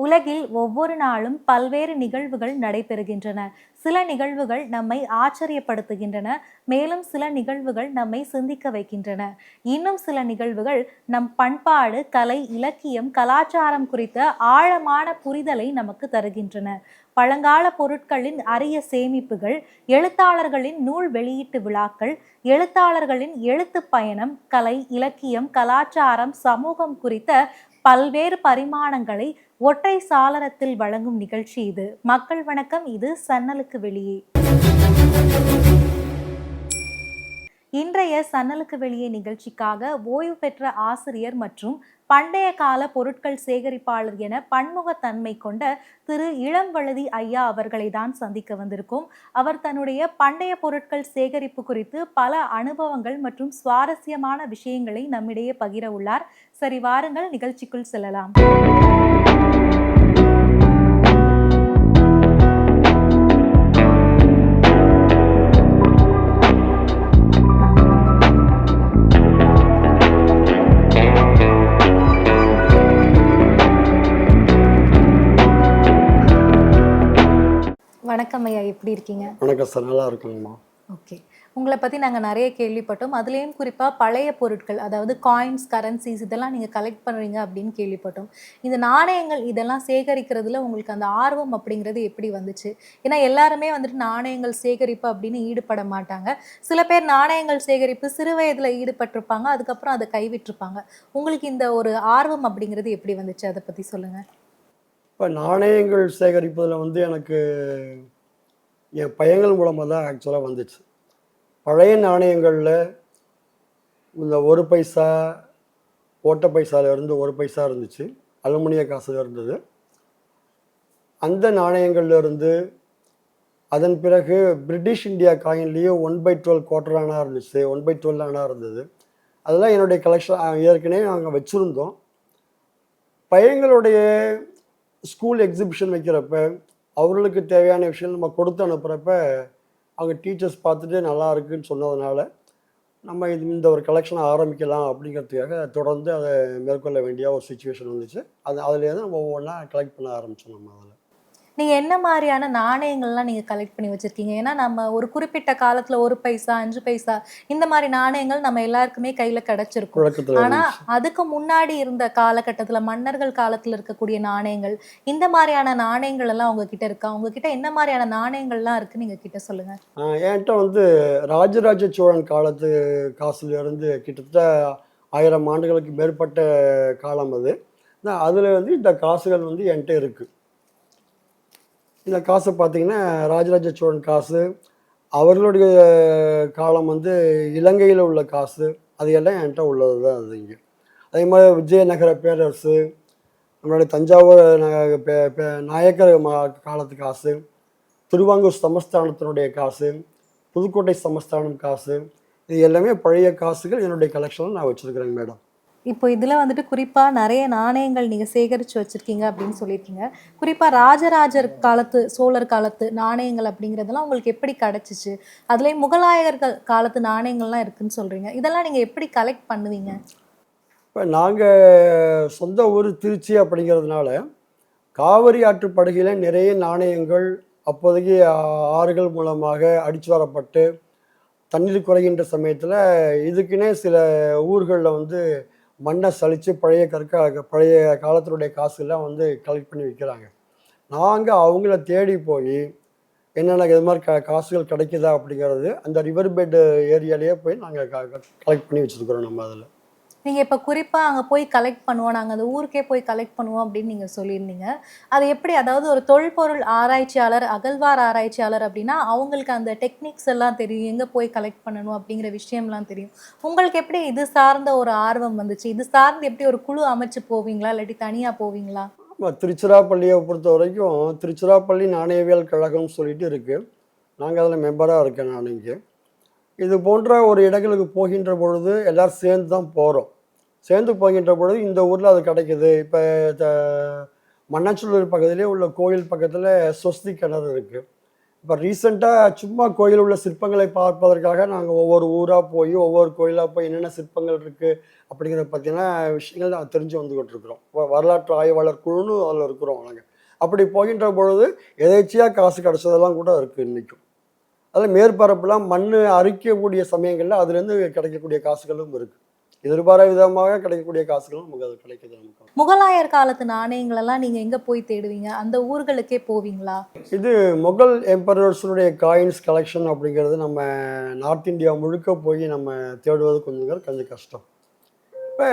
உலகில் ஒவ்வொரு நாளும் பல்வேறு நிகழ்வுகள் நடைபெறுகின்றன. சில நிகழ்வுகள் நம்மை ஆச்சரியப்படுத்துகின்றன, மேலும் சில நிகழ்வுகள் நம்மை சிந்திக்க வைக்கின்றன. இன்னும் சில நிகழ்வுகள் நம் பண்பாடு, கலை, இலக்கியம், கலாச்சாரம் குறித்த ஆழமான புரிதலை நமக்கு தருகின்றன. பழங்கால பொருட்களின் அரிய சேமிப்புகள், எழுத்தாளர்களின் நூல் வெளியீட்டு விழாக்கள், எழுத்தாளர்களின் எழுத்து பயணம், கலை, இலக்கியம், கலாச்சாரம், சமூகம் குறித்த பல்வேறு பரிமாணங்களை ஒற்றை சாளரத்தில் வழங்கும் நிகழ்ச்சி இது. மக்கள் வணக்கம், இது சன்னலுக்கு வெளியே. இன்றைய சன்னலுக்கு வெளியே நிகழ்ச்சிக்காக ஓய்வு பெற்ற ஆசிரியர் மற்றும் பண்டைய கால பொருட்கள் சேகரிப்பாளர் என பன்முகத்தன்மை கொண்ட திரு இளம்வழுதி ஐயா அவர்களை தான் சந்திக்க வந்திருக்கோம். அவர் தன்னுடைய பண்டைய பொருட்கள் சேகரிப்பு குறித்து பல அனுபவங்கள் மற்றும் சுவாரஸ்யமான விஷயங்களை நம்மிடையே பகிர உள்ளார். சரி, வாருங்கள் நிகழ்ச்சிக்குள் செல்லலாம். வணக்கம் ஐயா, எப்படி இருக்கீங்க? வணக்கம் சார், நல்லா இருக்குங்கம்மா. ஓகே, உங்களை பற்றி நாங்கள் நிறைய கேள்விப்பட்டோம். அதுலேயும் குறிப்பாக பழைய பொருட்கள், அதாவது காயின்ஸ், கரன்சிஸ் இதெல்லாம் நீங்கள் கலெக்ட் பண்ணுறீங்க அப்படின்னு கேள்விப்பட்டோம். இந்த நாணயங்கள் இதெல்லாம் சேகரிக்கிறதுல உங்களுக்கு அந்த ஆர்வம் அப்படிங்கிறது எப்படி வந்துச்சு? ஏன்னா எல்லாருமே வந்துட்டு நாணயங்கள் சேகரிப்பு அப்படின்னு ஈடுபட மாட்டாங்க. சில பேர் நாணயங்கள் சேகரிப்பு சிறு வயதில் ஈடுபட்டிருப்பாங்க, அதுக்கப்புறம் அதை கைவிட்டிருப்பாங்க. உங்களுக்கு இந்த ஒரு ஆர்வம் அப்படிங்கிறது எப்படி வந்துச்சு, அதை பற்றி சொல்லுங்கள். இப்போ நாணயங்கள் சேகரிப்பதில் எனக்கு என் பையன்கள் மூலமாக தான் ஆக்சுவலாக வந்துச்சு. பழைய நாணயங்களில் இந்த 1 பைசா, ஓட்ட பைசாவிலேருந்து 1 பைசா இருந்துச்சு, அலுமினிய காசுல இருந்தது. அந்த நாணயங்கள்லேருந்து அதன் பிறகு பிரிட்டிஷ் இந்தியா காயின்லேயே 1/12 குவார்டர் ஆனா இருந்துச்சு, 1/12 ஆனா இருந்தது. அதெல்லாம் என்னுடைய கலெக்ஷன் ஏற்கனவே நாங்கள் வச்சுருந்தோம். பையங்களுடைய ஸ்கூல் எக்ஸிபிஷன் வைக்கிறப்ப அவர்களுக்கு தேவையான விஷயம் நம்ம கொடுத்து அனுப்புகிறப்ப அவங்க டீச்சர்ஸ் பார்த்துட்டு நல்லா இருக்குன்னு சொன்னதுனால நம்ம இந்த ஒரு கலெக்ஷனை ஆரம்பிக்கலாம் அப்படிங்கிறதுக்காக தொடர்ந்து அதை மேற்கொள்ள வேண்டிய ஒரு சுச்சுவேஷன் வந்துச்சு. அதுலேருந்து நம்ம ஒவ்வொன்றா கலெக்ட் பண்ண ஆரம்பித்தோம். நம்ம அதில் நீங்கள் என்ன மாதிரியான நாணயங்கள்லாம் நீங்கள் கலெக்ட் பண்ணி வச்சுருக்கீங்க? ஏன்னா நம்ம ஒரு குறிப்பிட்ட காலத்தில் 1 பைசா, 5 பைசா இந்த மாதிரி நாணயங்கள் நம்ம எல்லாருக்குமே கையில் கிடச்சிருக்கும். ஆனால் அதுக்கு முன்னாடி இருந்த காலகட்டத்தில், மன்னர்கள் காலத்தில் இருக்கக்கூடிய நாணயங்கள், இந்த மாதிரியான நாணயங்கள் எல்லாம் உங்ககிட்ட இருக்கா? உங்ககிட்ட என்ன மாதிரியான நாணயங்கள்லாம் இருக்குன்னு நீங்கள் கிட்ட சொல்லுங்கள். என்கிட்ட ராஜராஜ சோழன் காலத்து காசுலேருந்து கிட்டத்தட்ட 1000 ஆண்டுகளுக்கு மேற்பட்ட காலம் அது. அதில் இந்த காசுகள் என்கிட்ட இருக்குது. இந்த காசை பார்த்திங்கன்னா ராஜராஜ சோழன் காசு, அவர்களுடைய காலம் இலங்கையில் உள்ள காசு, அது எல்லாம் என்கிட்ட உள்ளது தான் அது. இங்கே அதே மாதிரி விஜயநகர பேரரசு, நம்மளுடைய தஞ்சாவூர் நாயக்கர் காலத்து காசு, திருவாங்கூர் சமஸ்தானத்தினுடைய காசு, புதுக்கோட்டை சமஸ்தானம் காசு, இது எல்லாமே பழைய காசுகள் என்னுடைய கலெக்ஷனில் நான் வச்சுருக்கிறேங்க மேடம். இப்போ இதில் குறிப்பாக நிறைய நாணயங்கள் நீங்கள் சேகரித்து வச்சுருக்கீங்க அப்படின்னு சொல்லியிருக்கீங்க. குறிப்பாக ராஜராஜர் காலத்து, சோழர் காலத்து நாணயங்கள் அப்படிங்கிறதெல்லாம் உங்களுக்கு எப்படி கிடச்சிச்சு? அதுலேயும் முகலாயர்கள் காலத்து நாணயங்கள்லாம் இருக்குதுன்னு சொல்கிறீங்க. இதெல்லாம் நீங்கள் எப்படி கலெக்ட் பண்ணுவீங்க? இப்போ நாங்கள் சொந்த ஊர் திருச்சி அப்படிங்கிறதுனால காவிரி ஆற்று படுகையில் நிறைய நாணயங்கள் அப்போதைக்கு ஆறுகள் மூலமாக அடித்து வரப்பட்டு தண்ணீர் குறைகின்ற சமயத்தில் இதுக்குன்னே சில ஊர்களில் மண்ணை சலித்து பழைய காலத்தினுடைய காசுலாம் கலெக்ட் பண்ணி வைக்கிறாங்க. நாங்கள் அவங்கள தேடி போய் என்னென்ன இது மாதிரி காசுகள் கிடைக்குதா அப்படிங்கிறது அந்த ரிவர் பெட் ஏரியாலேயே போய் நாங்கள் கலெக்ட் பண்ணி வச்சுருக்குறோம். நம்ம அதில் நீங்கள் இப்போ குறிப்பாக அங்கே போய் கலெக்ட் பண்ணுவோம், நாங்கள் அந்த ஊருக்கே போய் கலெக்ட் பண்ணுவோம் அப்படின்னு நீங்கள் சொல்லியிருந்தீங்க. அது எப்படி? அதாவது ஒரு தொல்பொருள் ஆராய்ச்சியாளர், அகழ்வார் ஆராய்ச்சியாளர் அப்படின்னா அவங்களுக்கு அந்த டெக்னிக்ஸ் எல்லாம் தெரியும், எங்கே போய் கலெக்ட் பண்ணணும் அப்படிங்கிற விஷயம்லாம் தெரியும். உங்களுக்கு எப்படி இது சார்ந்த ஒரு ஆர்வம் வந்துச்சு? இது சார்ந்து எப்படி ஒரு குழு அமைச்சு போவீங்களா, இல்லாட்டி தனியாக போவீங்களா? திருச்சிராப்பள்ளியை பொறுத்த வரைக்கும் திருச்சிராப்பள்ளி நாணயவியல் கழகம்னு சொல்லிட்டு இருக்குது. நாங்கள் அதில் மெம்பராக இருக்கேன். நான் இங்கே இது போன்ற ஒரு இடங்களுக்கு போகின்ற பொழுது எல்லோரும் சேர்ந்து தான் போகிறோம். சேர்ந்து போகின்ற பொழுது இந்த ஊரில் அது கிடைக்குது. இப்போ மண்ணாச்சூர் பக்கத்துலேயே உள்ள கோயில் பக்கத்தில் சொஸ்தி கிணறு இருக்குது. இப்போ ரீசெண்டாக சும்மா கோயில் உள்ள சிற்பங்களை பார்ப்பதற்காக நாங்கள் ஒவ்வொரு ஊராக போய் ஒவ்வொரு கோயிலாக போய் என்னென்ன சிற்பங்கள் இருக்குது அப்படிங்கிறத பற்றின விஷயங்கள் நாங்கள் தெரிஞ்சு வந்துக்கிட்டு இருக்கிறோம். வரலாற்று ஆய்வாளர் குழுன்னு அதில் இருக்கிறோம் நாங்கள். அப்படி போகின்ற பொழுது எதேச்சியாக காசு கிடச்சதெல்லாம் கூட இருக்குது இன்றைக்கும். அதில் மேற்பரப்புலாம் மண் அரிக்கக்கூடிய சமயங்களில் அதுலேருந்து கிடைக்கக்கூடிய காசுகளும் இருக்குது. எதிர்பாராத விதமாக கிடைக்கக்கூடிய காசுகளும் நமக்கு அது கிடைக்குது. நமக்கு முகலாயர் காலத்து நாணயங்கள் எல்லாம் நீங்க எங்க போய் தேடுவீங்க? அந்த ஊர்களுக்கே போவீங்களா? இது முகல் எம்பரர்ஸுடைய காயின்ஸ் கலெக்ஷன் அப்படிங்கிறது நம்ம நார்த் இந்தியா முழுக்க போய் நம்ம தேடுவது கொஞ்சம் கஷ்டம். இப்போ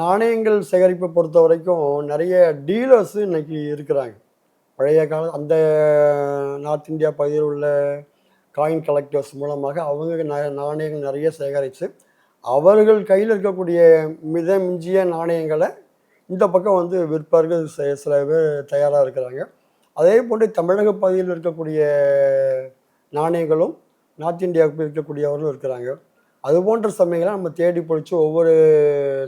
நாணயங்கள் சேகரிப்பை பொறுத்த வரைக்கும் நிறைய டீலர்ஸு இன்னைக்கு இருக்கிறாங்க. பழைய கால அந்த நார்த் இந்தியா பகுதியில் உள்ள காயின் கலெக்டர்ஸ் மூலமாக அவங்க நாணயங்கள் நிறைய சேகரித்து அவர்கள் கையில் இருக்கக்கூடிய மிஞ்சிய நாணயங்களை இந்த பக்கம் வந்து விற்பார்கள். சில பேர் தயாராக இருக்கிறாங்க. அதே போன்று தமிழக பகுதியில் இருக்கக்கூடிய நாணயங்களும் நார்த் இந்தியாவுக்கு இருக்கக்கூடியவர்களும் இருக்கிறாங்க. அது போன்ற சமயங்களை நம்ம தேடி பிடிச்சி ஒவ்வொரு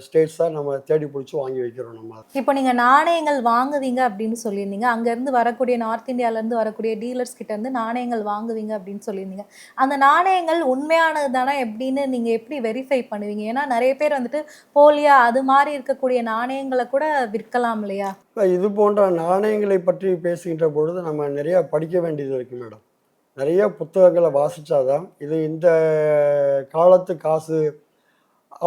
ஸ்டேட்ஸாக நம்ம தேடி பிடிச்சி வாங்கி வைக்கிறோம். நம்ம இப்போ நீங்க நாணயங்கள் வாங்குவீங்க அப்படின்னு சொல்லியிருந்தீங்க. அங்கேருந்து வரக்கூடிய நார்த் இந்தியாவிலேருந்து வரக்கூடிய டீலர்ஸ் கிட்ட இருந்து நாணயங்கள் வாங்குவீங்க அப்படின்னு சொல்லியிருந்தீங்க. அந்த நாணயங்கள் உண்மையானது தானே எப்படின்னு நீங்க எப்படி வெரிஃபை பண்ணுவீங்க? ஏன்னா நிறைய பேர் வந்துட்டு போலியா அது மாதிரி இருக்கக்கூடிய நாணயங்களை கூட விற்கலாம் இல்லையா? இப்போ இது போன்ற நாணயங்களை பற்றி பேசுகின்ற பொழுது நம்ம நிறையா படிக்க வேண்டியது இருக்குது மேடம். நிறைய புத்தகங்களை வாசித்தாதான் இது இந்த காலத்து காசு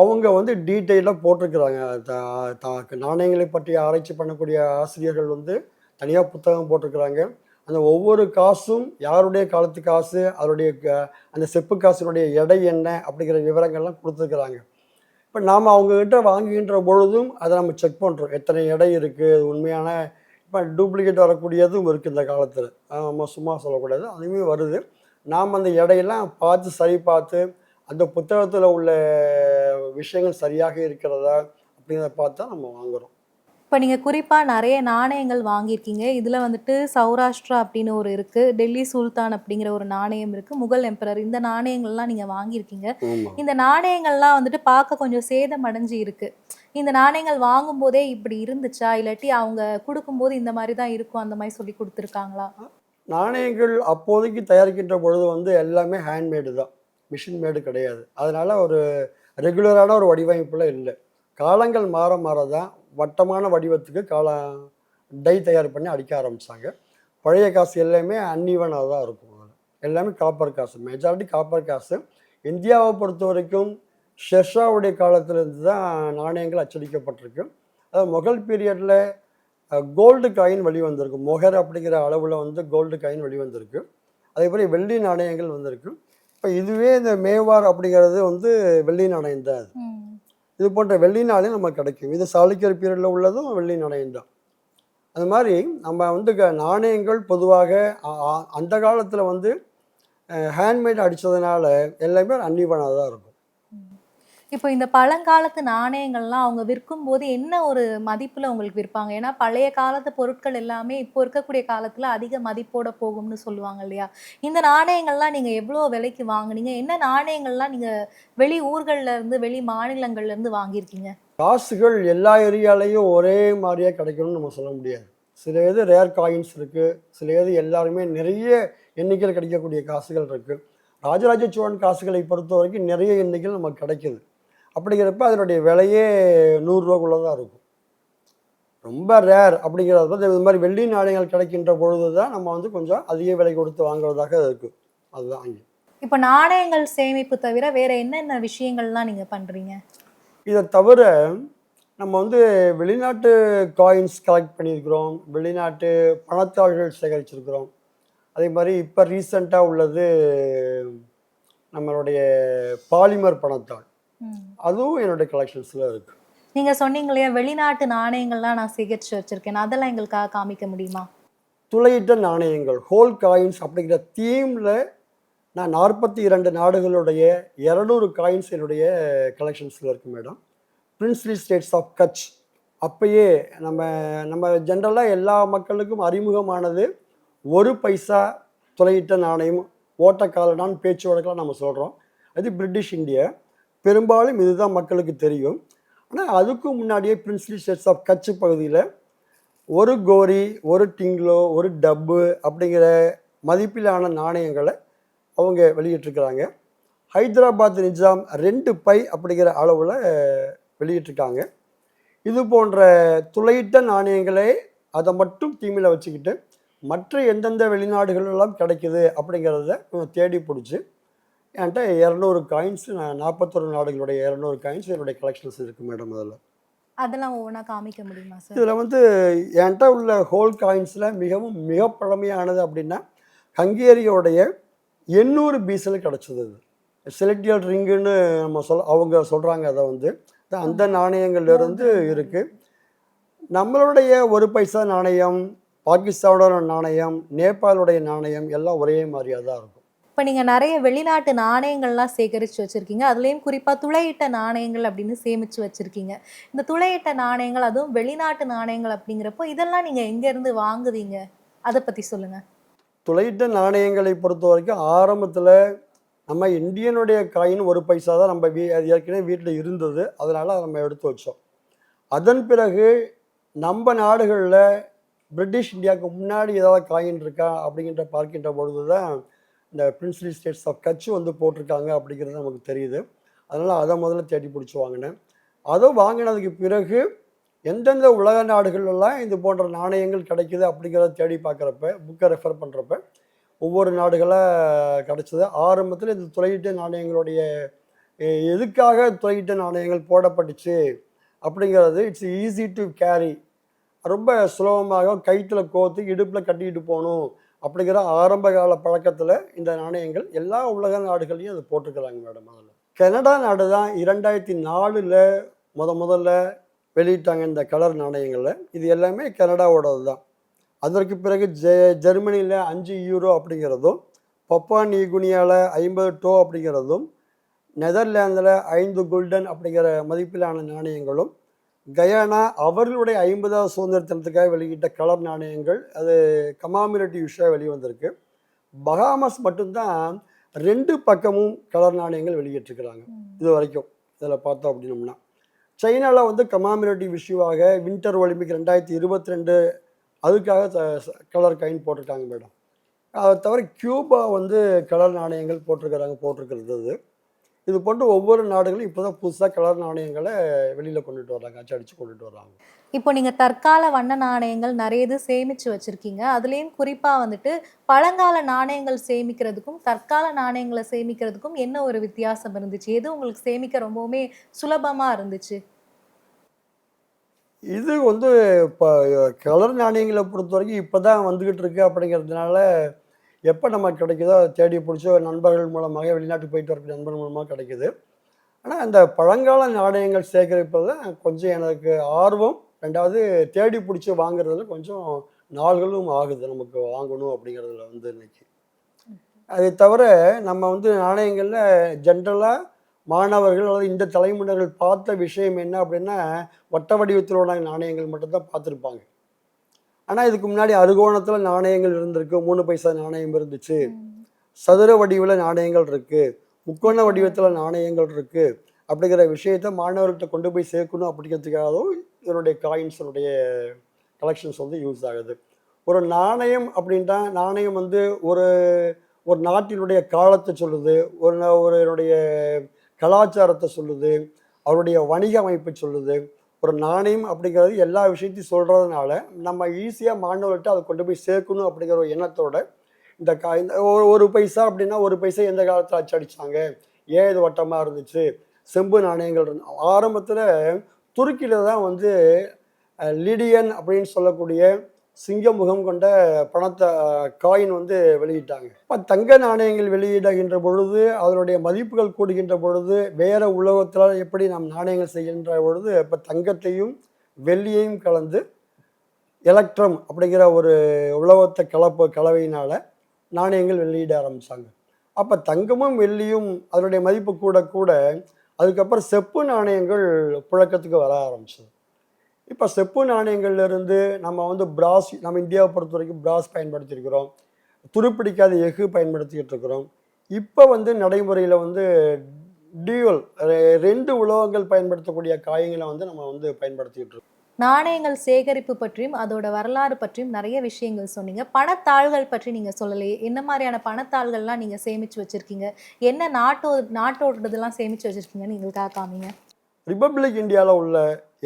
அவங்க வந்து டீட்டெயிலாக போட்டிருக்கிறாங்க. நாணயங்களை பற்றி ஆராய்ச்சி பண்ணக்கூடிய ஆசிரியர்கள் வந்து தனியாக புத்தகம் போட்டிருக்கிறாங்க. அந்த ஒவ்வொரு காசும் யாருடைய காலத்து காசு, அதனுடைய அந்த செப்பு காசினுடைய எடை என்ன அப்படிங்கிற விவரங்கள்லாம் கொடுத்துருக்குறாங்க. இப்போ நாம் அவங்கக்கிட்ட வாங்குகின்ற பொழுதும் அதை நம்ம செக் பண்ணுறோம். எத்தனை எடை இருக்குது, உண்மையான இப்போ டூப்ளிகேட் வரக்கூடியதும் இருக்குது இந்த காலத்தில். நம்ம சும்மா சொல்லக்கூடாது, அதுவுமே வருது. நாம் அந்த எடையெல்லாம் பார்த்து சரி பார்த்து அந்த புத்தகத்தில் உள்ள விஷயங்கள் சரியாக இருக்கிறதா அப்படிங்கிறத பார்த்து தான் நம்ம வாங்குகிறோம். இப்போ நீங்கள் குறிப்பாக நிறைய நாணயங்கள் வாங்கியிருக்கீங்க. இதில் வந்துட்டு சௌராஷ்டிரா அப்படின்னு ஒரு இருக்குது, டெல்லி சுல்தான் அப்படிங்கிற ஒரு நாணயம் இருக்குது, முகல் எம்பரர், இந்த நாணயங்கள்லாம் நீங்கள் வாங்கியிருக்கீங்க. இந்த நாணயங்கள்லாம் வந்துட்டு பார்க்க கொஞ்சம் சேதமடைஞ்சு இருக்குது. இந்த நாணயங்கள் வாங்கும்போதே இப்படி இருந்துச்சா, இல்லாட்டி அவங்க கொடுக்கும்போது இந்த மாதிரி தான் இருக்கும் அந்த மாதிரி சொல்லி கொடுத்துருக்காங்களா? நாணயங்கள் அப்போதைக்கு தயாரிக்கின்ற பொழுது வந்து எல்லாமே ஹேண்ட்மேடு தான், மிஷின் மேடு கிடையாது. அதனால் ஒரு ரெகுலரான ஒரு வடிவமைப்பில் இல்லை. காலங்கள் மாற மாற தான் வட்டமான வடிவத்துக்கு டை தயார் பண்ணி அடிக்க ஆரம்பித்தாங்க. பழைய காசு எல்லாமே அன்இவனாக தான் இருக்கும். எல்லாமே காப்பர் காசு, மெஜாரிட்டி காப்பர் காசு. இந்தியாவை பொறுத்த வரைக்கும் ஷெர்ஷாவுடைய காலத்திலேருந்து தான் நாணயங்கள் அச்சடிக்கப்பட்டிருக்கு. அதாவது முகல் பீரியடில் கோல்டு காயின் வெளிவந்திருக்கு. மொஹர் அப்படிங்கிற அளவில் வந்து கோல்டு காயின் வெளிவந்திருக்கு. அதே மாதிரி வெள்ளி நாணயங்கள் வந்திருக்கு. இப்போ இதுவே இந்த மேவார் அப்படிங்கிறது வந்து வெள்ளி நாணயம் தான். அது இது போன்ற வெள்ளி நாணயம் நமக்கு கிடைக்கும். இது சாளுக்கியர் பீரியடில் உள்ளதும் வெள்ளி நாணயம் தான். அது மாதிரி நம்ம வந்து நாணயங்கள் பொதுவாக அந்த காலத்தில் வந்து ஹேண்ட்மேட் அடித்ததுனால எல்லாமே அன்இவனாக தான் இருக்கும். இப்போ இந்த பழங்காலத்து நாணயங்கள்லாம் அவங்க விற்கும்போது என்ன ஒரு மதிப்பில் உங்களுக்கு விற்பாங்க? ஏன்னா பழைய காலத்து பொருட்கள் எல்லாமே இப்போ இருக்கக்கூடிய காலத்தில் அதிக மதிப்போட போகும்னு சொல்லுவாங்க இல்லையா? இந்த நாணயங்கள்லாம் நீங்கள் எவ்வளோ விலைக்கு வாங்குனீங்க? என்ன நாணயங்கள்லாம் நீங்கள் வெளி ஊர்கள்லேருந்து வெளி மாநிலங்கள்லேருந்து வாங்கியிருக்கீங்க? காசுகள் எல்லா ஏரியாலையும் ஒரே மாதிரியாக கிடைக்கணும்னு நம்ம சொல்ல முடியாது. சில இது ரேர் காயின்ஸ் இருக்குது, சில இது எல்லாருமே நிறைய எண்ணிக்கையில் கிடைக்கக்கூடிய காசுகள் இருக்குது. ராஜராஜ சோழன் காசுகளை பொறுத்த வரைக்கும் நிறைய எண்ணிக்கையில் நமக்கு கிடைக்குது. அப்படிங்கிறப்ப அதனுடைய விலையே 100 ரூபாக்குள்ளே தான் இருக்கும். ரொம்ப ரேர் அப்படிங்கிறத பற்றி இது மாதிரி வெள்ளி நாணயங்கள் கிடைக்கின்ற பொழுது தான் நம்ம வந்து கொஞ்சம் அதிக விலை கொடுத்து வாங்குவதாக இருக்குது. அதுதான் அங்கே. இப்போ நாணயங்கள் சேமிப்பு தவிர வேற என்னென்ன விஷயங்கள்லாம் நீங்கள் பண்ணுறீங்க? இதை தவிர நம்ம வந்து வெளிநாட்டு காயின்ஸ் கலெக்ட் பண்ணியிருக்கிறோம், வெளிநாட்டு பணத்தாள்கள் சேகரிச்சிருக்கிறோம். அதே மாதிரி இப்போ ரீசெண்டாக உள்ளது நம்மளுடைய பாலிமர் பணத்தாள், அதுவும் என்னுடைய கலெக்ஷன்ஸில் இருக்குது. நீங்கள் சொன்னீங்க இல்லையா வெளிநாட்டு நாணயங்கள்லாம் நான் சேகரித்து வச்சுருக்கேன், அதெல்லாம் எங்களுக்காக காமிக்க முடியுமா? துளையிட்ட நாணயங்கள், ஹோல் காயின்ஸ் அப்படிங்கிற தீமில் நான் 42 நாடுகளுடைய 200 காயின்ஸ் என்னுடைய கலெக்ஷன்ஸில் இருக்குது madam. Princely states of Kutch, அப்பயே நம்ம ஜென்ரலாக எல்லா மக்களுக்கும் அறிமுகமானது 1 பைசா துளையிட்ட நாணயம், ஓட்டக்காலனான் பேச்சு வழக்கெல்லாம் நம்ம சொல்கிறோம். அது பிரிட்டிஷ் இந்தியா, பெரும்பாலும் இதுதான் மக்களுக்கு தெரியும். ஆனால் அதுக்கும் முன்னாடியே பிரின்ஸ்லி ஸ்டேட்ஸ் ஆஃப் கட்ச் பகுதியில் 1 கோரி, 1 டிங்லோ, 1 டப்பு அப்படிங்கிற மதிப்பிலான நாணயங்களை அவங்க வெளியிட்டிருக்கிறாங்க. ஹைதராபாத் நிஜாம் 2 பை அப்படிங்கிற அளவில் வெளியிட்டிருக்காங்க. இது போன்ற துளையிட்ட நாணயங்களே அதை மட்டும் தீமில் வச்சுக்கிட்டு மற்ற எந்தெந்த வெளிநாடுகளெல்லாம் கிடைக்குது அப்படிங்கிறத தேடி பிடிச்சி என்கிட்ட 200 காயின்ஸ், 41 நாடுகளுடைய 200 காயின்ஸ் என்னுடைய கலெக்ஷன்ஸ் இருக்குது மேடம். அதில் அதெல்லாம் ஒவ்வொன்றா காமிக்க முடியுமா சார்? இதில் வந்து என்கிட்ட உள்ள ஹோல் காயின்ஸில் மிக பழமையானது அப்படின்னா ஹங்கேரியோடைய 800 பீஸில் கிடச்சிது. இது செலக்டியல் ரிங்குன்னு நம்ம அவங்க சொல்கிறாங்க. அதை வந்து அந்த நாணயங்கள்லேருந்து இருக்குது. நம்மளுடைய 1 பைசா நாணயம், பாகிஸ்தானோட நாணயம், நேபாளுடைய நாணயம் எல்லாம் ஒரே மாதிரியாக தான் இருக்கும். இப்போ நீங்கள் நிறைய வெளிநாட்டு நாணயங்கள்லாம் சேகரித்து வச்சுருக்கீங்க. அதுலேயும் குறிப்பாக துளையிட்ட நாணயங்கள் அப்படின்னு சேமித்து வச்சுருக்கீங்க. இந்த துளையிட்ட நாணயங்கள், அதுவும் வெளிநாட்டு நாணயங்கள் அப்படிங்கிறப்போ இதெல்லாம் நீங்கள் எங்கேருந்து வாங்குவீங்க? அதை பற்றி சொல்லுங்கள். துளையிட்ட நாணயங்களை பொறுத்த வரைக்கும் ஆரம்பத்தில் நம்ம இந்தியனுடைய காயின் 1 பைசா தான் நம்ம அது ஏற்கனவே வீட்டில் இருந்தது. அதனால் அதை நம்ம எடுத்து வச்சோம். அதன் பிறகு நம்ம நாடுகளில் பிரிட்டிஷ் இந்தியாவுக்கு முன்னாடி ஏதாவது காயின் இருக்கா அப்படிங்கிற பார்க்கின்ற பொழுது தான் இந்த பிரின்ஸ்லி ஸ்டேட்ஸ் ஆஃப் கட்ச் வந்து போட்டிருக்காங்க அப்படிங்கிறது நமக்கு தெரியுது. அதனால் அதை முதல்ல தேடி பிடிச்சி வாங்கினேன். அதை வாங்கினதுக்கு பிறகு எந்தெந்த உலக நாடுகள்லாம் இது போன்ற நாணயங்கள் கிடைக்குது அப்படிங்கிறத தேடி பார்க்குறப்ப, புக்கை ரெஃபர் பண்ணுறப்ப ஒவ்வொரு நாடுகளாக கிடச்சிது. ஆரம்பத்தில் இந்த துளையிட்ட நாணயங்களுடைய எதுக்காக துளையிட்ட நாணயங்கள் போடப்பட்டுச்சு அப்படிங்கிறது, இட்ஸ் ஈஸி டு கேரி, ரொம்ப சுலபமாக கைத்தில் கோத்து இடுப்பில் கட்டிக்கிட்டு போகணும் அப்படிங்கிற ஆரம்ப கால பழக்கத்தில் இந்த நாணயங்கள் எல்லா உலக நாடுகளையும் அது போட்டிருக்கிறாங்க மேடம். அதில் கனடா நாடு தான் 2004 முதல்ல வெளியிட்டாங்க இந்த கலர் நாணயங்களில். இது எல்லாமே கனடாவோடது தான். அதற்கு பிறகு ஜெர்மனியில் 5 யூரோ அப்படிங்கிறதும், பப்பா நியூகினியாவில் 50 டோ அப்படிங்கிறதும், நெதர்லாந்தில் 5 குல்டன் அப்படிங்கிற மதிப்பிலான நாணயங்களும், கயானா அவர்களுடைய 50வது சுதந்திர தினத்துக்காக வெளியிட்ட கலர் நாணயங்கள், அது கமாமிரேட்டிவ் இஷ்யூவாக வெளிவந்திருக்கு. பஹாமஸ் மட்டும்தான் 2 பக்கமும் கலர் நாணயங்கள் வெளியிட்டிருக்கிறாங்க இது வரைக்கும். இதில் பார்த்தோம் அப்படின்னோம்னா சைனாவில் வந்து கமாமிரேட்டிவ் இஷ்யூவாக வின்டர் ஒலிம்பிக் 2022 அதுக்காக கலர் காயின் போட்டிருக்காங்க மேடம். அதை தவிர கியூபா வந்து கலர் நாணயங்கள் போட்டிருக்கிறது. இது போன்று ஒவ்வொரு நாடுகளும் இப்போ தான் புதுசாக கலர் நாணயங்களை வெளியில் கொண்டுட்டு வர்றாங்க, அச்சடித்து கொண்டுட்டு வர்றாங்க. இப்போ நீங்கள் தற்கால வண்ண நாணயங்கள் நிறைய இது சேமித்து வச்சுருக்கீங்க. அதுலேயும் குறிப்பாக வந்துட்டு பழங்கால நாணயங்கள் சேமிக்கிறதுக்கும் தற்கால நாணயங்களை சேமிக்கிறதுக்கும் என்ன ஒரு வித்தியாசம் இருந்துச்சு? எது உங்களுக்கு சேமிக்க ரொம்பவுமே சுலபமாக இருந்துச்சு? இது வந்து இப்போ கலர் நாணயங்களை பொறுத்த வரைக்கும் இப்போ தான் வந்துக்கிட்டு இருக்கு அப்படிங்கிறதுனால எப்போ நமக்கு கிடைக்குதோ அதை தேடி பிடிச்சி நண்பர்கள் மூலமாக, வெளிநாட்டுக்கு போயிட்டு வரக்கூடிய நண்பர்கள் மூலமாக கிடைக்குது. ஆனால் அந்த பழங்கால நாணயங்கள் சேகரிப்பதில் கொஞ்சம் எனக்கு ஆர்வம், ரெண்டாவது தேடி பிடிச்சி வாங்குறதுல கொஞ்சம் நாள்களும் ஆகுது நமக்கு வாங்கணும் அப்படிங்கிறதுல வந்து இன்னைக்கு. அதை தவிர நம்ம வந்து நாணயங்களில் ஜென்ரலாக மாணவர்கள் அல்லது இந்த தலைமுறைகள் பார்த்த விஷயம் என்ன அப்படின்னா, வட்ட வடிவத்திலோட நாணயங்கள் மட்டும்தான் பார்த்துருப்பாங்க. ஆனால் இதுக்கு முன்னாடி அறுகோணத்தில் நாணயங்கள் இருந்திருக்கு, 3 பைசா நாணயம் இருந்துச்சு, சதுர வடிவில் நாணயங்கள் இருக்குது, முக்கோண வடிவத்தில் நாணயங்கள் இருக்குது அப்படிங்கிற விஷயத்த மாணவர்கள்ட்ட கொண்டு போய் சேர்க்கணும் அப்படிங்கிறதுக்காகவும் இதனுடைய காயின்ஸனுடைய கலெக்ஷன்ஸ் வந்து யூஸ் ஆகுது. ஒரு நாணயம் அப்படின்ட்டா நாணயம் வந்து ஒரு ஒரு நாட்டினுடைய காலத்தை சொல்லுது, ஒரு என்னுடைய கலாச்சாரத்தை சொல்லுது, அவருடைய வணிக அமைப்பை சொல்லுது. ஒரு நாணயம் அப்படிங்கிறது எல்லா விஷயத்தையும் சொல்கிறதுனால நம்ம ஈஸியாக மாணவர்கிட்ட அதை கொண்டு போய் சேர்க்கணும் அப்படிங்கிற ஒரு எண்ணத்தோட இந்த ஒரு பைசா அப்படின்னா 1 பைசா எந்த காலத்தில் அச்சடிச்சாங்க, ஏன் இது வட்டமாக இருந்துச்சு, செம்பு நாணயங்கள் ஆரம்பத்தில் துருக்கியில் தான் வந்து லிடியன் அப்படின்னு சொல்லக்கூடிய சிங்க முகம் கொண்ட பணத்தை காயின் வந்து வெளியிட்டாங்க. இப்போ தங்க நாணயங்கள் வெளியிடுகின்ற பொழுது அதனுடைய மதிப்புகள் கூடுகின்ற பொழுது வேறு உலோகத்தில் எப்படி நாம் நாணயங்கள் செய்கின்ற பொழுது இப்போ தங்கத்தையும் வெள்ளியையும் கலந்து எலக்ட்ரம் அப்படிங்கிற ஒரு உலோகத்தை கலவையினால் நாணயங்கள் வெளியிட ஆரம்பித்தாங்க. அப்போ தங்கமும் வெள்ளியும் அதனுடைய மதிப்பு கூட கூட அதுக்கப்புறம் செப்பு நாணயங்கள் புழக்கத்துக்கு வர ஆரம்பிச்சது. இப்போ செப்பு நாணயங்கள்லேருந்து நம்ம வந்து பிராஸ், நம்ம இந்தியாவை பொறுத்த வரைக்கும் பிராஸ் பயன்படுத்தியிருக்கிறோம், துருப்பிடிக்காத எஃகு பயன்படுத்திக்கிட்டு இருக்கிறோம். இப்போ வந்து நடைமுறையில் வந்து டியூவல் 2 உலோகங்கள் பயன்படுத்தக்கூடிய காயிங்களை வந்து நம்ம வந்து பயன்படுத்திக்கிட்டு இருக்கோம். நாணயங்கள் சேகரிப்பு பற்றியும் அதோட வரலாறு பற்றியும் நிறைய விஷயங்கள் சொன்னீங்க. பணத்தாள்கள் பற்றி நீங்க சொல்லலையே. என்ன மாதிரியான பணத்தாள்கள்லாம் நீங்க சேமிச்சு வச்சிருக்கீங்க? என்ன நாட்டோடதெல்லாம் சேமிச்சு வச்சிருக்கீங்கன்னு எங்களுக்காக காமிங்க. ரிப்பப்ளிக் இந்தியாவில் உள்ள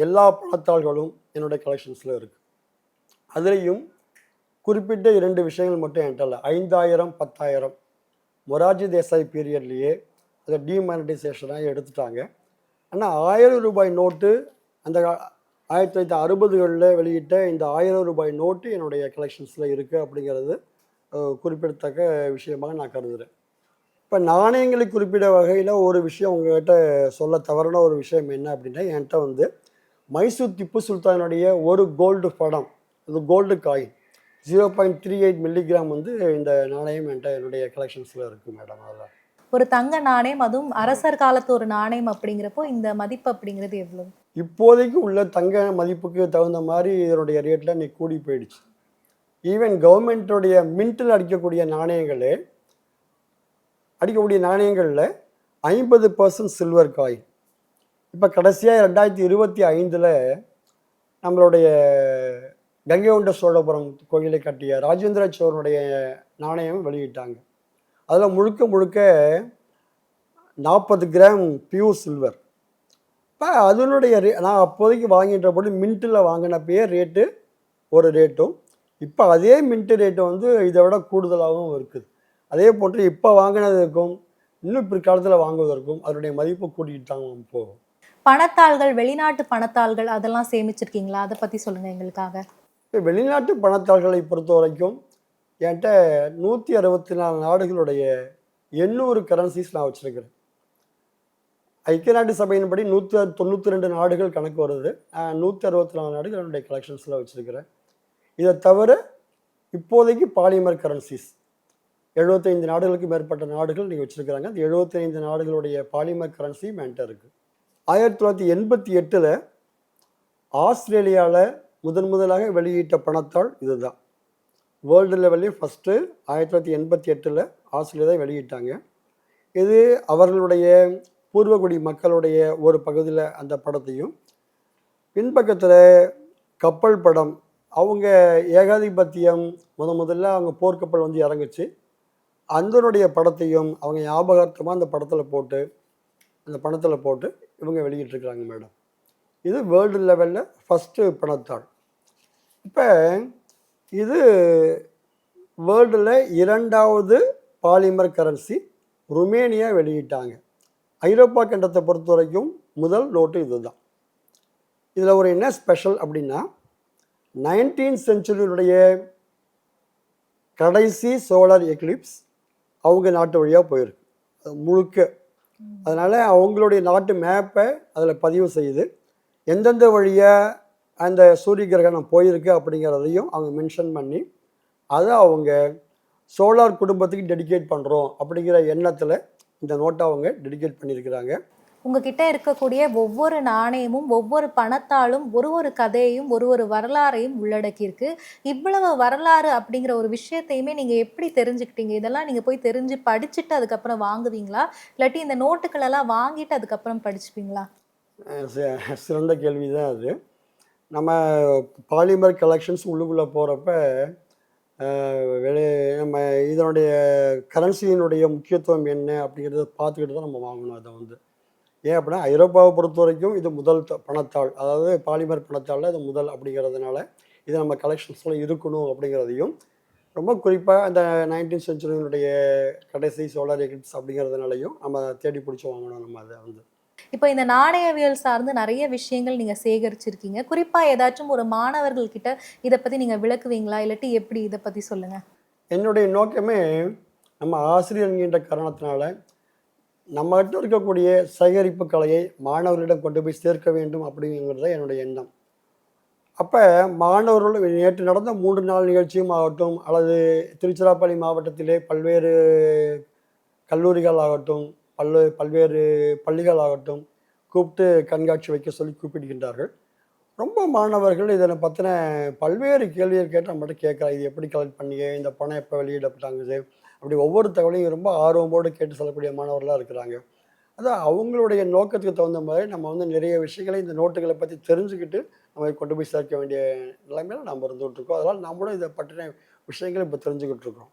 எல்லா பணத்தாள்களும் என்னுடைய கலெக்ஷன்ஸில் இருக்குது. அதுலேயும் குறிப்பிட்ட 2 விஷயங்கள் மட்டும் என்கிட்ட இல்லை. 5000, 10,000 மொரார்ஜி தேசாய் பீரியட்லேயே அதை டிமானிட்டைசேஷனாக எடுத்துட்டாங்க. ஆனால் 1000 ரூபாய் நோட்டு அந்த 1960களில் வெளியிட்ட இந்த 1000 ரூபாய் நோட்டு என்னுடைய கலெக்ஷன்ஸில் இருக்குது அப்படிங்கிறது குறிப்பிடத்தக்க விஷயமாக நான் கருதுகிறேன். இப்போ நாணயங்களை குறிப்பிட வகையில் ஒரு விஷயம் உங்கள்கிட்ட சொல்ல தவறான ஒரு விஷயம் என்ன அப்படின்னா, என்கிட்ட வந்து மைசூர் திப்பு சுல்தானுடைய ஒரு கோல்டு படம், அது கோல்டு காயின் 0.38 மில்லிகிராம் வந்து இந்த நாணயம் என்கிட்ட என்னுடைய கலெக்ஷன்ஸில் இருக்குது மேடம். அதில் ஒரு தங்க நாணயம், அதுவும் அரசர் காலத்து ஒரு நாணயம் அப்படிங்கிறப்போ இந்த மதிப்பு அப்படிங்கிறது எவ்வளவு? இப்போதைக்கு உள்ள தங்க மதிப்புக்கு தகுந்த மாதிரி இதனுடைய ரேட்டில் இன்னைக்கு கூடி போயிடுச்சு. ஈவன் கவர்மெண்ட்டுடைய மின்ட்டில் அடிக்கக்கூடிய நாணயங்களில் 50% சில்வர் காயின். இப்போ கடைசியாக 2025 நம்மளுடைய கங்கை கொண்ட சோழபுரம் கோயிலை கட்டிய ராஜேந்திர சோழனுடைய நாணயம் வெளியிட்டாங்க. அதில் முழுக்க முழுக்க 40 கிராம் பியூர் சில்வர். இப்போ அதனுடைய நான் அப்போதைக்கு வாங்கின்ற போது மின்ட்டில் வாங்கினப்பயே ரேட்டு ஒரு ரேட்டும், இப்போ அதே மின்ட்டு ரேட்டு வந்து இதை விட கூடுதலாகவும் இருக்குது. அதே போன்று இப்போ வாங்கினதுக்கும் இன்னும் பிற்காலத்தில் வாங்குவதற்கும் அதனுடைய மதிப்பு கூட்டிகிட்டு தான் போகும். பணத்தாள்கள், வெளிநாட்டு பணத்தாள்கள் அதெல்லாம் சேமிச்சிருக்கீங்களா? அதை பற்றி சொல்லுங்கள் எங்களுக்காக. இப்போ வெளிநாட்டு பணத்தாள்களை பொறுத்த வரைக்கும் என்கிட்ட 164 நாடுகளுடைய 800 கரன்சிஸ் நான் வச்சுருக்கிறேன். ஐக்கிய நாட்டு சபையின்படி 192 நாடுகள் கணக்கு வருது. 164 நாடுகள் என்னுடைய கலெக்ஷன்ஸில் வச்சுருக்கிறேன். இதை தவிர இப்போதைக்கு பாலிமர் கரன்சிஸ் 75 நாடுகளுக்கு மேற்பட்ட நாடுகள் நீங்கள் வச்சுருக்கிறாங்க. அந்த 75 நாடுகளுடைய பாலிமர் கரன்சியும் என்கிட்ட இருக்குது. 1988 ஆஸ்திரேலியாவில் முதலாக வெளியிட்ட பணத்தாள் இதுதான். வேர்ல்டு லெவல்லையும் ஃபஸ்ட்டு 1988 ஆஸ்திரேலியா தான் வெளியிட்டாங்க. இது அவர்களுடைய பூர்வகுடி மக்களுடைய ஒரு பகுதியில் அந்த படத்தையும், பின்பக்கத்தில் கப்பல் படம், அவங்க ஏகாதிபத்தியம் முதல்ல அவங்க போர்க்கப்பல் வந்து இறங்குச்சு, அதனுடைய படத்தையும் அவங்க ஞாபகார்த்தமாக அந்த பணத்தில் போட்டு இவங்க வெளியிட்டிருக்கிறாங்க மேடம். இது வேர்ல்டு லெவலில் ஃபஸ்ட்டு பணத்தாள். இப்போ இது வேர்ல்டில் 2வது பாலிமர் கரன்சி ருமேனியா வெளியிட்டாங்க. ஐரோப்பா கண்டத்தை பொறுத்த வரைக்கும் முதல் நோட்டு இது தான். இதில் ஒரு என்ன ஸ்பெஷல் அப்படின்னா, 19th செஞ்சுரியினுடைய கடைசி சோலார் எக்லிப்ஸ் அவங்க நாட்டு வழியாக போயிருக்கு முழுக்க. அதனால் அவங்களுடைய நாட்டு மேப்பை அதில் பதிவு செய்து எந்தெந்த வழியாக அந்த சூரிய கிரகணம் போயிருக்கு அப்படிங்கிறதையும் அவங்க மென்ஷன் பண்ணி அதை அவங்க சோலார் குடும்பத்துக்கு டெடிகேட் பண்ணுறோம் அப்படிங்கிற எண்ணத்தில் இந்த நோட்டை அவங்க டெடிகேட் பண்ணியிருக்கிறாங்க. உங்ககிட்ட இருக்கக்கூடிய ஒவ்வொரு நாணயமும் ஒவ்வொரு பணத்தாலும் ஒரு கதையையும் ஒரு வரலாறையும் உள்ளடக்கியிருக்கு. இவ்வளவு வரலாறு அப்படிங்கிற ஒரு விஷயத்தையுமே நீங்கள் எப்படி தெரிஞ்சுக்கிட்டீங்க? இதெல்லாம் நீங்கள் போய் தெரிஞ்சு படிச்சுட்டு அதுக்கப்புறம் வாங்குவீங்களா, இல்லாட்டி இந்த நோட்டுகளெல்லாம் வாங்கிட்டு அதுக்கப்புறம் படிச்சுப்பீங்களா? சிறந்த கேள்வி தான் அது. நம்ம பாலிமர் கலெக்ஷன்ஸ் உள்ளுக்குள்ளே போகிறப்ப நம்ம இதனுடைய கரன்சியினுடைய முக்கியத்துவம் என்ன அப்படிங்கிறத பார்த்துக்கிட்டு தான் நம்ம வாங்கணும். அதை வந்து ஏன் அப்படின்னா, ஐரோப்பாவை பொறுத்த வரைக்கும் இது முதல் பணத்தாள், அதாவது பாலிமர் பணத்தாளில் இது முதல் அப்படிங்கிறதுனால இது நம்ம கலெக்ஷன்ஸில் இருக்கணும் அப்படிங்கிறதையும், ரொம்ப குறிப்பாக அந்த 19th செஞ்சுரியினுடைய கடைசி சோலார் எக்லிப்ஸ் அப்படிங்கிறதுனாலையும் நம்ம தேடி பிடிச்சி வாங்கணும் நம்ம அதை வந்து. இப்போ இந்த நாணயவியல் சார்ந்து நிறைய விஷயங்கள் நீங்கள் சேகரிச்சிருக்கீங்க. குறிப்பாக ஏதாச்சும் ஒரு மாணவர்கள் கிட்ட இதை பற்றி நீங்கள் விளக்குவீங்களா, இல்லாட்டி எப்படி, இதை பற்றி சொல்லுங்கள். என்னுடைய நோக்கமே நம்ம ஆசிரியர் என்கின்ற காரணத்தினால நம்மகிட்ட இருக்கக்கூடிய சேகரிப்பு கலையை மாணவர்களிடம் கொண்டு போய் சேர்க்க வேண்டும் அப்படிங்கிறது தான் என்னுடைய எண்ணம். அப்போ மாணவர்கள் நேற்று நடந்த 3 நாள் நிகழ்ச்சியும் ஆகட்டும், அல்லது திருச்சிராப்பள்ளி மாவட்டத்திலே பல்வேறு கல்லூரிகள் ஆகட்டும், பல்வேறு பள்ளிகள் ஆகட்டும் கூப்பிட்டு கண்காட்சி வைக்க சொல்லி கூப்பிடுகின்றார்கள். ரொம்ப மாணவர்கள் இதை பற்றின பல்வேறு கேள்விகள் கேட்டு நம்மகிட்ட கேட்குறாங்க. இது எப்படி கலெக்ட் பண்ணீங்க, இந்த பணம் எப்போ வெளியிடப்பட்டாங்க, அப்படி ஒவ்வொரு தகவலையும் ரொம்ப ஆர்வமோடு கேட்டு சொல்லக்கூடிய மாணவர்களாக இருக்கிறாங்க. அதான் அவங்களுடைய நோக்கத்துக்கு தகுந்த மாதிரி நம்ம வந்து நிறைய விஷயங்களை இந்த நோட்டுகளை பற்றி தெரிஞ்சுக்கிட்டு நம்ம கொண்டு போய் சேர்க்க வேண்டிய நிலைமையில நம்ம இருந்துகிட்டு இருக்கோம். அதனால் நம்மளும் இதை பற்றின விஷயங்களை இப்போ தெரிஞ்சுக்கிட்டு இருக்கோம்.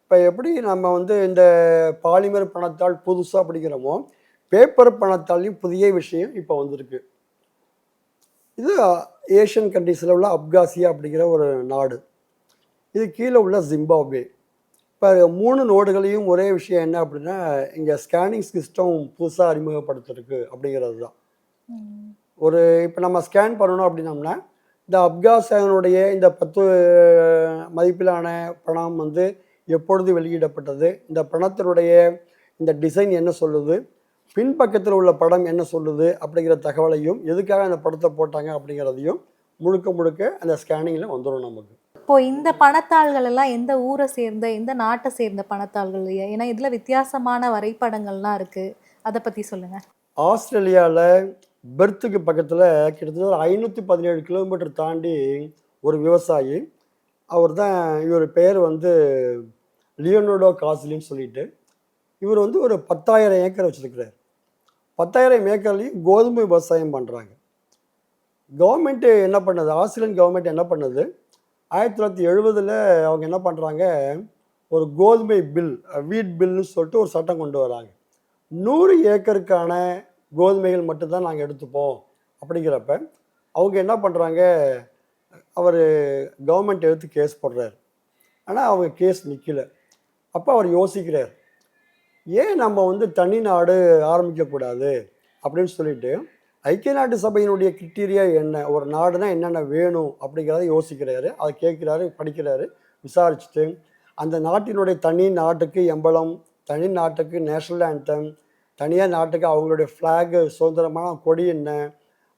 இப்போ எப்படி நம்ம வந்து இந்த பாலிமர் பணத்தாள் புதுசாக படிக்கிறோமோ, பேப்பர் பணத்தாலையும் புதிய விஷயம் இப்போ வந்திருக்கு. இது ஏஷியன் கண்ட்ரீஸில் உள்ள அப்காசியா அப்படிங்கிற ஒரு நாடு. இது கீழே உள்ள ஜிம்பாப்வே. இப்போ 3 நோடுகளையும் ஒரே விஷயம் என்ன அப்படின்னா, இங்கே ஸ்கேனிங் சிஸ்டம் புதுசாக அறிமுகப்படுத்திருக்கு அப்படிங்கிறது தான். ம். ஒரு இப்போ நம்ம ஸ்கேன் பண்ணணும் அப்படின்னோம்னா, இந்த அப்காசியானுடைய இந்த 10 மதிப்பிலான பணம் வந்து எப்பொழுது வெளியிடப்பட்டது, இந்த பணத்தினுடைய இந்த டிசைன் என்ன சொல்லுது, பின்பக்கத்தில் உள்ள படம் என்ன சொல்லுது அப்படிங்கிற தகவலையும், எதுக்காக அந்த படத்தை போட்டாங்க அப்படிங்கிறதையும் முழுக்க முழுக்க அந்த ஸ்கேனிங்கில் வந்துடும் நமக்கு. இப்போ இந்த பணத்தாள்கள் எல்லாம் எந்த ஊரை சேர்ந்த, எந்த நாட்டை சேர்ந்த பணத்தாள்கள் ஐயா? ஏன்னா இதுல வித்தியாசமான வரைபடங்கள்லாம் இருக்கு. அதை பத்தி சொல்லுங்க. ஆஸ்திரேலியாவில் பெர்த்துக்கு பக்கத்தில் கிட்டத்தட்ட ஒரு 517 கிலோமீட்டர் தாண்டி ஒரு விவசாயி, அவர் தான், இவர் பெயர் வந்து லியோனார்டோ காஸ்லின்னு சொல்லிட்டு, இவர் வந்து ஒரு 10,000 ஏக்கர் வச்சுருக்கிறார். 10,000 ஏக்கர்லையும் கோதுமை விவசாயம் பண்ணுறாங்க. கவர்மெண்ட்டு என்ன பண்ணுது, ஆஸ்திரேலியன் கவர்மெண்ட் என்ன பண்ணுது, 1970 அவங்க என்ன பண்ணுறாங்க, ஒரு கோதுமை பில், வீட் பில்னு சொல்லிட்டு ஒரு சட்டம் கொண்டு வராங்க. 100 ஏக்கருக்கான கோதுமைகள் மட்டும்தான் நாங்கள் எடுத்துப்போம் அப்படிங்கிறப்ப அவங்க என்ன பண்ணுறாங்க, அவர் கவர்மெண்ட் எடுத்து கேஸ் போடுறாரு. ஆனால் அவங்க கேஸ் நிற்கல. அப்போ அவர் யோசிக்கிறார், ஏன் நம்ம வந்து தனி நாடு ஆரம்பிக்கக்கூடாது அப்படின்னு சொல்லிட்டு, ஐக்கிய நாட்டு சபையினுடைய கிரிட்டீரியா என்ன, ஒரு நாடுனா என்னென்ன வேணும் அப்படிங்கிறத யோசிக்கிறாரு. அதை கேட்குறாரு, படிக்கிறாரு, விசாரிச்சுட்டு அந்த நாட்டினுடைய தனி நாட்டுக்கு எம்பளம், தனி நாட்டுக்கு நேஷ்னல் ஆந்தம், தனியாக நாட்டுக்கு அவங்களுடைய ஃப்ளாகு, சுதந்திரமான கொடி என்ன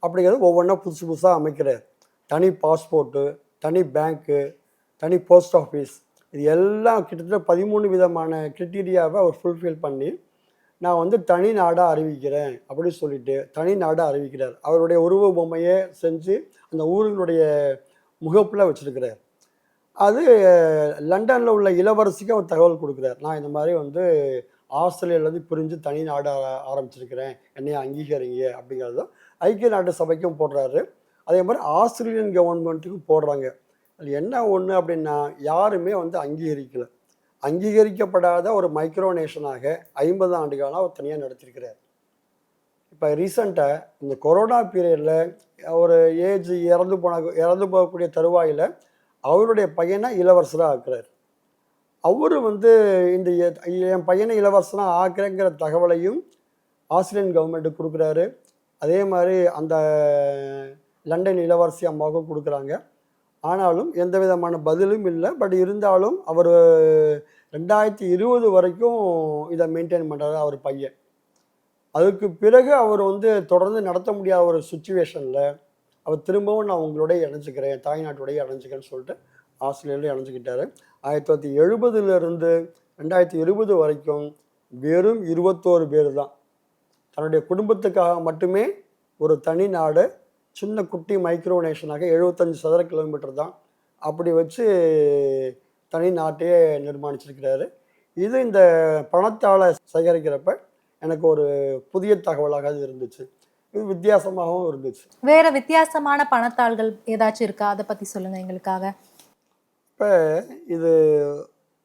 அப்படிங்கிறது ஒவ்வொன்றா புதுசு புதுசாக அமைக்கிறார். தனி பாஸ்போர்ட்டு, தனி பேங்க்கு, தனி போஸ்ட் ஆஃபீஸ், இது எல்லாம் கிட்டத்தட்ட 13 விதமான கிரிட்டீரியாவை அவர் ஃபுல்ஃபில் பண்ணி, நான் வந்து தனி நாடாக அறிவிக்கிறேன் அப்படின்னு சொல்லிட்டு தனி நாடாக அறிவிக்கிறார். அவருடைய உருவ பொம்மையை செஞ்சு அந்த ஊர்களுடைய முகப்பில் வச்சுருக்கிறார். அது லண்டனில் உள்ள இளவரசிக்கு அவர் தகவல் கொடுக்குறார், நான் இந்த மாதிரி வந்து ஆஸ்திரேலியாவிலேருந்து பிரிஞ்சு தனி நாடு ஆரம்பிச்சிருக்கிறேன், என்னைய அங்கீகரிங்க அப்படிங்கிறது ஐக்கிய நாட்டு சபைக்கும் போடுறாரு. அதே மாதிரி ஆஸ்திரேலியன் கவர்மெண்ட்டுக்கும் போடுறாங்க. அது என்ன ஒன்று அப்படின்னா, யாருமே வந்து அங்கீகரிக்கலை. அங்கீகரிக்கப்படாத ஒரு மைக்ரோ நேஷனாக 50 ஆண்டு காலம் அவர் தனியாக நடத்திருக்கிறார். இப்போ ரீசண்டாக இந்த கொரோனா பீரியடில் ஒரு ஏஜ் இறந்து போகக்கூடிய தருவாயில் அவருடைய பையனை இளவரசராக ஆக்குறார். அவர் வந்து இந்த என் பையனை இளவரசனாக ஆக்குறேங்கிற தகவலையும் ஆஸ்திரேலியன் கவர்மெண்ட்டுக்கு கொடுக்குறாரு. அதே மாதிரி அந்த லண்டன் இளவரசி அம்மாவுக்கும் கொடுக்குறாங்க. ஆனாலும் எந்த விதமான பதிலும் இல்லை. பட் இருந்தாலும் அவர் 2020 வரைக்கும் இதை மெயின்டைன் பண்ணுறாரு அவர் பையன். அதுக்கு பிறகு அவர் வந்து தொடர்ந்து நடத்த முடியாத ஒரு சுச்சுவேஷனில் அவர் திரும்பவும் நான் உங்களோடய இணைஞ்சிக்கிறேன், தாய்நாட்டோடய இணைஞ்சிக்கிறேன்னு சொல்லிட்டு ஆஸ்திரேலியாவில் இணைஞ்சிக்கிட்டாரு. 1970 2020 வரைக்கும் வெறும் 21 பேர் தான் தன்னுடைய குடும்பத்துக்காக மட்டுமே ஒரு தனி நாடு, சின்ன குட்டி மைக்ரோ நேஷனாக 75 சதுர கிலோமீட்டர் தான் அப்படி வச்சு தனி நாட்டையே நிர்மாணிச்சிருக்கிறாரு. இது இந்த பணத்தால் சேகரிக்கிறப்ப எனக்கு ஒரு புதிய தகவலாக அது இருந்துச்சு. இது வித்தியாசமாகவும் இருந்துச்சு. வேற வித்தியாசமான பணத்தாள்கள் ஏதாச்சும் இருக்கா? அதை பத்தி சொல்லுங்க எங்களுக்காக. இப்போ இது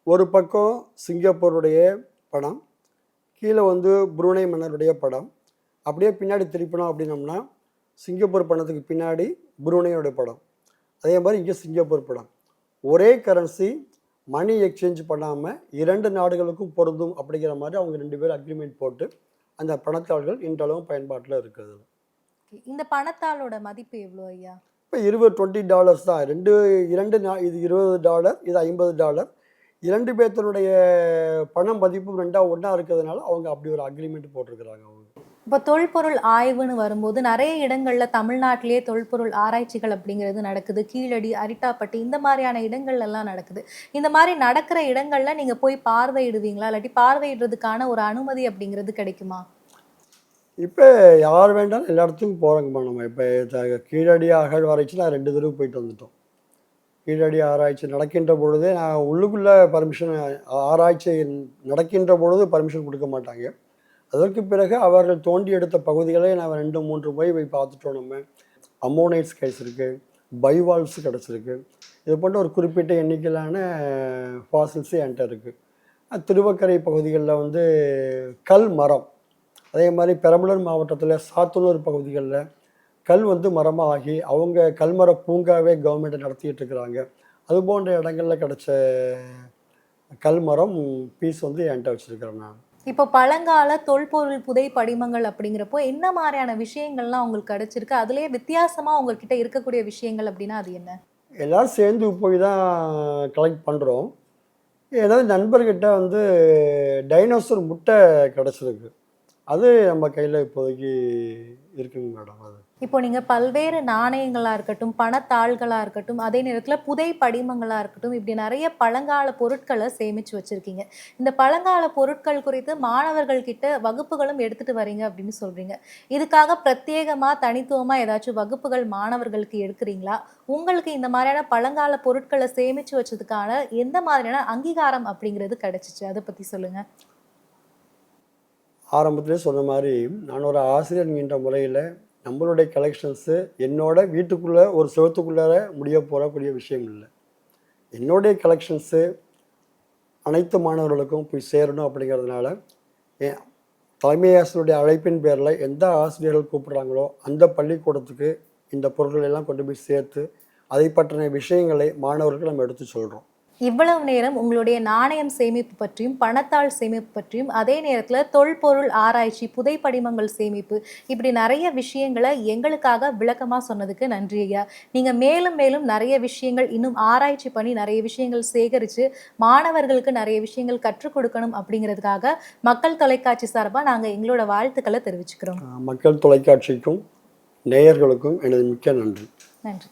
ஒரு பக்கம் சிங்கப்பூருடைய படம், கீழே வந்து புரூனை மன்னருடைய படம், அப்படியே பின்னாடி திருப்பினோம் அப்படின்னோம்னா சிங்கப்பூர் பணத்துக்கு பின்னாடி புரூனையோடைய படம், அதே மாதிரி இங்கே சிங்கப்பூர் படம். ஒரே கரன்சி, மணி எக்ஸ்சேஞ்ச் பண்ணாமல் 2 நாடுகளுக்கும் பொருந்தும் அப்படிங்கிற மாதிரி அவங்க 2 பேரும் அக்ரிமெண்ட் போட்டு அந்த பணத்தாள்கள் இன்றளவும் பயன்பாட்டில் இருக்குது. இந்த பணத்தாளோட மதிப்பு எவ்வளோ ஐயா? இப்போ $20 தான். இது $20, இது $50. 2 பேர்த்தனுடைய பண மதிப்பும் ஒன்றா இருக்கிறதுனால அவங்க அப்படி ஒரு அக்ரிமெண்ட் போட்டிருக்கிறாங்க. அவங்க இப்போ தொல்பொருள் ஆய்வுன்னு வரும்போது நிறைய இடங்கள்ல தமிழ்நாட்டிலேயே தொல்பொருள் ஆராய்ச்சிகள் அப்படிங்கிறது நடக்குது. கீழடி, அரிட்டாப்பட்டி இந்த மாதிரியான இடங்கள்ல எல்லாம் நடக்குது. இந்த மாதிரி நடக்கிற இடங்கள்ல நீங்க போய் பார்வையிடுவீங்களா? இல்லாட்டி பார்வையிடுறதுக்கான ஒரு அனுமதி அப்படிங்கிறது கிடைக்குமா? இப்போ யார் வேண்டாலும் எல்லா இடத்துக்கும் போகிறோங்கம்மா. நம்ம இப்போ கீழடி அகழ்வாராய்ச்சி நான் 2 தடவை போயிட்டு வந்துட்டோம். கீழடி ஆராய்ச்சி நடக்கின்ற பொழுதே நான் உள்ளுக்குள்ளே பர்மிஷன், ஆராய்ச்சி நடக்கின்ற பொழுது பர்மிஷன் கொடுக்க மாட்டாங்க. அதற்கு பிறகு அவர்கள் தோண்டி எடுத்த பகுதிகளை நான் 2-3 போய் பார்த்துட்டோம். நம்ம அம்மோனைட்ஸ் கிடைச்சிருக்கு, பைவால்வ்ஸ் கிடச்சிருக்கு. இது போன்ற ஒரு குறிப்பிட்ட எண்ணிக்கையிலான ஃபாசில்ஸு என்கிட்ட இருக்குது. திருவக்கரை பகுதிகளில் வந்து கல் மரம், அதே மாதிரி பெரம்பலூர் மாவட்டத்தில் சாத்தனூர் பகுதிகளில் கல் வந்து மரமாக ஆகி அவங்க கல்மர பூங்காவே கவர்மெண்ட்டை நடத்திட்டு இருக்கிறாங்க. அது போன்ற இடங்களில் கிடைச்ச கல்மரம் பீஸ் வந்து என்கிட்ட வச்சுருக்கிறேன் நான். இப்போ பழங்கால தொல்பொருள் புதை படிமங்கள் அப்படிங்கிறப்போ என்ன மாதிரியான விஷயங்கள்லாம் உங்களுக்கு கிடைச்சிருக்கு? அதுலயே வித்தியாசமா உங்ககிட்ட இருக்கக்கூடிய விஷயங்கள் அப்படின்னா அது என்ன? எல்லோரும் சேர்ந்து போய் தான் கலெக்ட் பண்ணுறோம். எனது நண்பர்கிட்ட வந்து டைனோசர் முட்டை கிடச்சிருக்கு. அது நம்ம கையில் இப்போதைக்கு இருக்குங்க மேடம். அது இப்போ நீங்க பல்வேறு நாணயங்களா இருக்கட்டும், பணத்தாள்களா இருக்கட்டும், அதே நேரத்துல புதை படிமங்களா இருக்கட்டும், இப்படி நிறைய பழங்கால பொருட்களை சேமிச்சு வச்சிருக்கீங்க. இந்த பழங்கால பொருட்கள் குறித்து மாணவர்கள் கிட்ட வகுப்புகளும் எடுத்துட்டு வரீங்க அப்படின்னு சொல்றீங்க. இதுக்காக பிரத்யேகமா தனித்துவமா ஏதாச்சும் வகுப்புகள் மாணவர்களுக்கு எடுக்கிறீங்களா? உங்களுக்கு இந்த மாதிரியான பழங்கால பொருட்களை சேமிச்சு வச்சதுக்கான எந்த மாதிரியான அங்கீகாரம் அப்படிங்கிறது கிடைச்சிச்சு? அதை பத்தி சொல்லுங்க. ஆரம்பத்திலே சொன்ன மாதிரி நான் ஒரு ஆசிரியர்கின்ற முறையில் நம்மளுடைய கலெக்ஷன்ஸு என்னோட வீட்டுக்குள்ளே ஒரு செவத்துக்குள்ளார முடிய போகக்கூடிய விஷயம் இல்லை. என்னுடைய கலெக்ஷன்ஸு அனைத்து மாணவர்களுக்கும் போய் சேரணும் அப்படிங்கிறதுனால என் தலைமை ஆசிரியருடைய அழைப்பின் பேரில் எந்த ஆசிரியர்கள் கூப்பிட்றாங்களோ அந்த பள்ளிக்கூடத்துக்கு இந்த பொருட்கள் எல்லாம் கொண்டு போய் சேர்த்து அதை பற்றின விஷயங்களை மாணவர்களுக்கு நம்ம எடுத்து சொல்கிறோம். இவ்வளவு நேரம் உங்களுடைய நாணயம் சேமிப்பு பற்றியும் பணத்தாள் சேமிப்பு பற்றியும் அதே நேரத்தில் தொல்பொருள் ஆராய்ச்சி புதைப்படிமங்கள் சேமிப்பு இப்படி நிறைய விஷயங்களை எங்களுக்காக விளக்கமாக சொன்னதுக்கு நன்றி ஐயா. நீங்கள் மேலும் மேலும் நிறைய விஷயங்கள் இன்னும் ஆராய்ச்சி பண்ணி நிறைய விஷயங்கள் சேகரித்து மாணவர்களுக்கு நிறைய விஷயங்கள் கற்றுக் கொடுக்கணும் அப்படிங்கிறதுக்காக மக்கள் தொலைக்காட்சி சார்பாக நாங்கள் எங்களோட வாழ்த்துக்களை தெரிவிச்சுக்கிறோம். மக்கள் தொலைக்காட்சிக்கும் நேயர்களுக்கும் எனது மிக்க நன்றி. நன்றி.